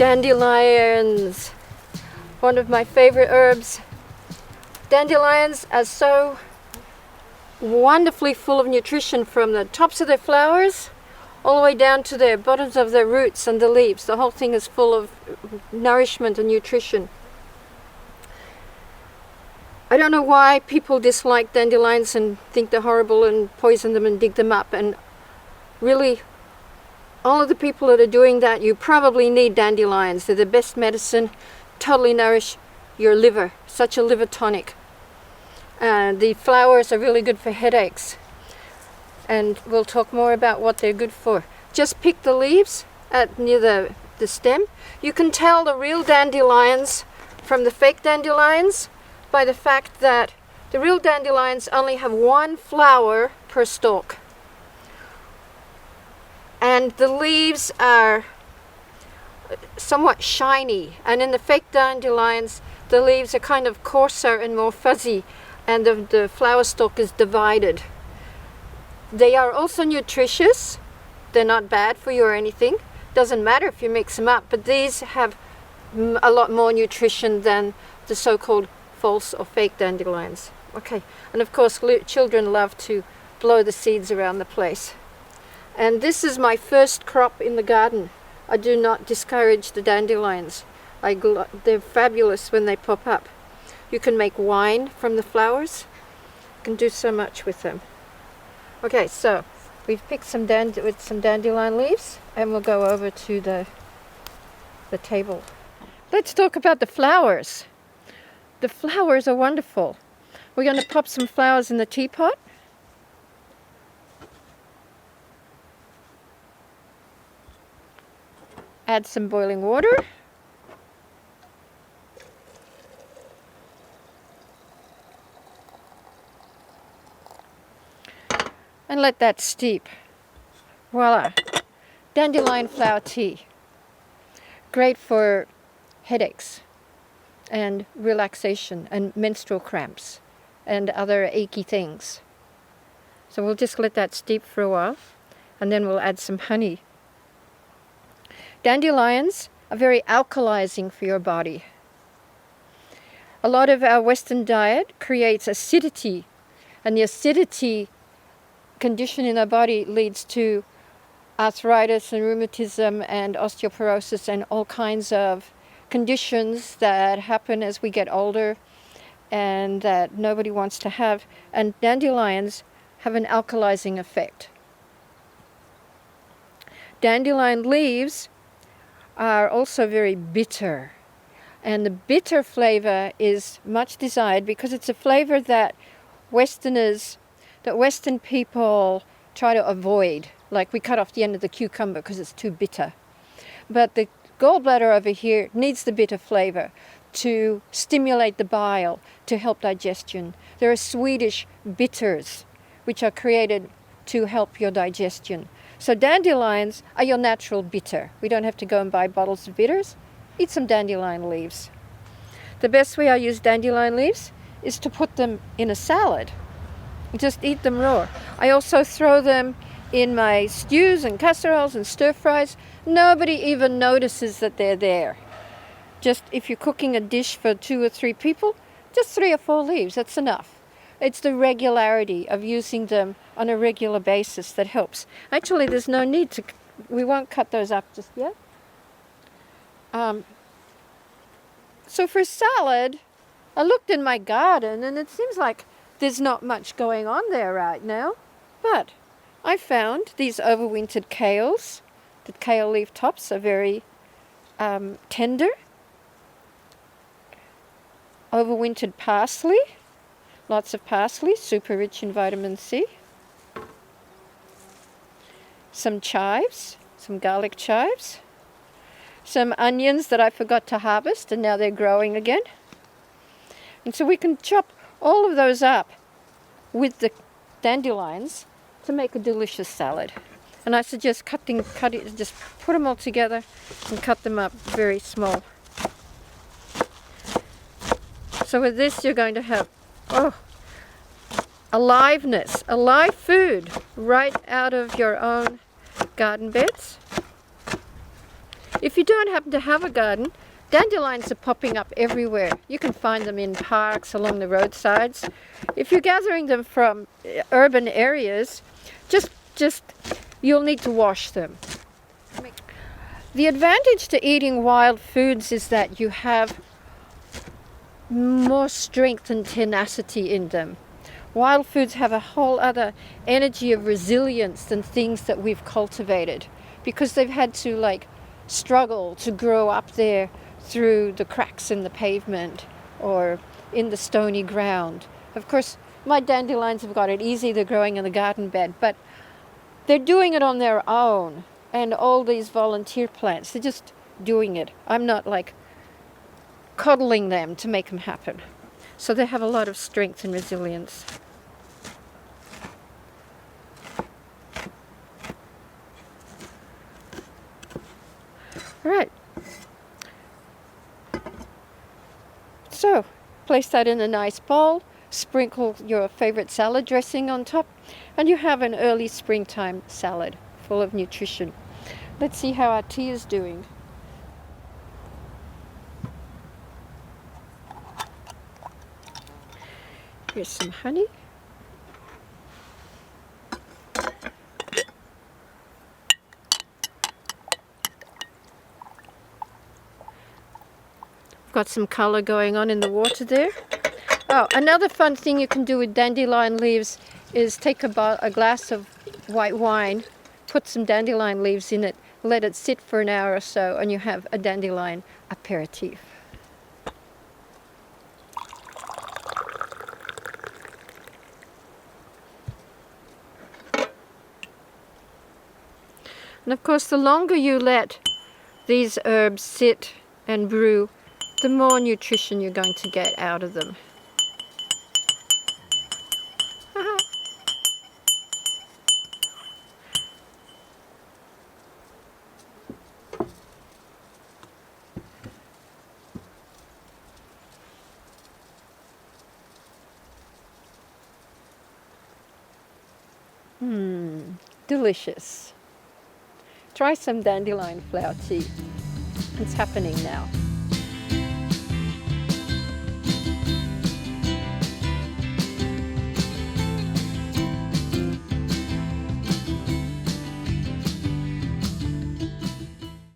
Dandelions, one of my favorite herbs. Dandelions are so wonderfully full of nutrition from the tops of their flowers all the way down to the bottoms of their roots and the leaves. The whole thing is full of nourishment and nutrition. I don't know why people dislike dandelions and think they're horrible and poison them and dig them up. And really, all of the people that are doing that, you probably need dandelions. They're the best medicine, totally nourish your liver, such a liver tonic. The flowers are really good for headaches. And we'll talk more about what they're good for. Just pick the leaves near the stem. You can tell the real dandelions from the fake dandelions by the fact that the real dandelions only have one flower per stalk. And the leaves are somewhat shiny. And in the fake dandelions, the leaves are kind of coarser and more fuzzy, and the flower stalk is divided. They are also nutritious. They're not bad for you or anything. Doesn't matter if you mix them up, but these have a lot more nutrition than the so-called false or fake dandelions. Okay, and of course children love to blow the seeds around the place. And this is my first crop in the garden. I do not discourage the dandelions. They're fabulous when they pop up. You can make wine from the flowers. You can do so much with them. Okay, so we've picked some dandelion leaves, and we'll go over to the table. Let's talk about the flowers. The flowers are wonderful. We're going to pop some flowers in the teapot. Add some boiling water. And let that steep. Voila. Dandelion flower tea. Great for headaches and relaxation and menstrual cramps and other achy things. So we'll just let that steep for a while, and then we'll add some honey. Dandelions are very alkalizing for your body. A lot of our Western diet creates acidity, and the acidity condition in our body leads to arthritis and rheumatism and osteoporosis and all kinds of conditions that happen as we get older and that nobody wants to have. And dandelions have an alkalizing effect. Dandelion leaves are also very bitter, and the bitter flavor is much desired because it's a flavor that Western people try to avoid. Like we cut off the end of the cucumber because it's too bitter. But the gallbladder over here needs the bitter flavor to stimulate the bile, to help digestion. There are Swedish bitters which are created to help your digestion. So dandelions are your natural bitter. We don't have to go and buy bottles of bitters. Eat some dandelion leaves. The best way I use dandelion leaves is to put them in a salad. Just eat them raw. I also throw them in my stews and casseroles and stir fries. Nobody even notices that they're there. Just if you're cooking a dish for 2 or 3 people, just 3 or 4 leaves, that's enough. It's the regularity of using them on a regular basis that helps. Actually, there's no need to, we won't cut those up just yet. So for salad, I looked in my garden and it seems like there's not much going on there right now. But I found these overwintered kales. The kale leaf tops are very tender. Overwintered parsley. Lots of parsley, super rich in vitamin C. Some chives, some garlic chives. Some onions that I forgot to harvest and now they're growing again. And so we can chop all of those up with the dandelions to make a delicious salad. And I suggest just put them all together and cut them up very small. So with this you're going to have aliveness, a live food right out of your own garden beds. If you don't happen to have a garden, dandelions are popping up everywhere. You can find them in parks, along the roadsides. If you're gathering them from urban areas, just you'll need to wash them. The advantage to eating wild foods is that you have more strength and tenacity in them. Wild foods have a whole other energy of resilience than things that we've cultivated, because they've had to like struggle to grow up there through the cracks in the pavement or in the stony ground. Of course, my dandelions have got it easy, they're growing in the garden bed, but they're doing it on their own. And all these volunteer plants, they're just doing it. I'm not like coddling them to make them happen. So they have a lot of strength and resilience. All right. So, place that in a nice bowl, sprinkle your favorite salad dressing on top, and you have an early springtime salad full of nutrition. Let's see how our tea is doing. Here's some honey. Got some color going on in the water there. Oh, another fun thing you can do with dandelion leaves is take a glass of white wine, put some dandelion leaves in it, let it sit for an hour or so, and you have a dandelion aperitif. And of course, the longer you let these herbs sit and brew, the more nutrition you're going to get out of them. Delicious. Try some dandelion flower tea. It's happening now.